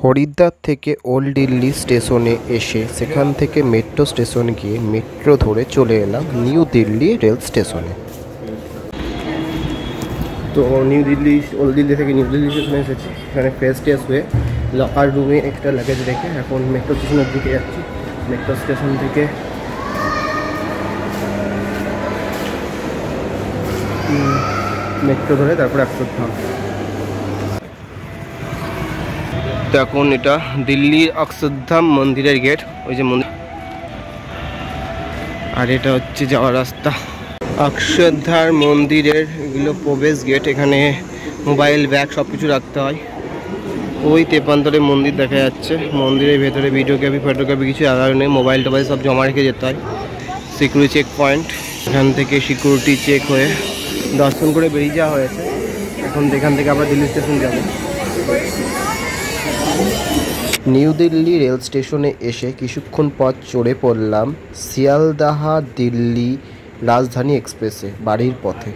হরিদ্বার থেকে ওল্ড দিল্লি স্টেশনে এসে সেখান থেকে মেট্রো স্টেশন গিয়ে মেট্রো ধরে চলে এলাম নিউ দিল্লি রেল স্টেশনে। তো নিউ দিল্লি ওল্ড দিল্লি থেকে নিউ দিল্লি স্টেশনে এসেছি। এখানে ফ্রেশ ট্রেশ হয়ে লকার রুমে এক্সট্রা লাগেজ রেখে এখন মেট্রো স্টেশনের দিকে যাচ্ছি। মেট্রো স্টেশন থেকে মেট্রো ধরে তারপরে অক্ষরধাম। তো এখন এটা দিল্লির অক্ষরধাম মন্দিরের গেট, ওই যে মন্দির, আর এটা হচ্ছে যাওয়ার রাস্তা। অক্ষরধাম মন্দিরের এগুলো প্রবেশ গেট, এখানে মোবাইল ব্যাগ সব কিছু রাখতে হয়। ওই তেপান্তরে মন্দির দেখা যাচ্ছে, মন্দিরের ভেতরে ভিডিওগ্রাফি ফটোগ্রাফি কিছু আলাদা নেই, মোবাইল টোবাইল সব জমা রেখে যেতে হয়। সিকিউরিটি চেক পয়েন্ট, এখান থেকে সিকিউরিটি চেক হয়ে দর্শন করে বেরিয়ে যাওয়া হয়েছে। এখন এখান থেকে আমরা দিল্লি স্টেশন যাব। নিউ দিল্লি রেল স্টেশনে এসে কিছুক্ষণ পর চড়ে পড়লাম শিয়ালদাহ দিল্লি রাজধানী এক্সপ্রেসে বাড়ির পথে।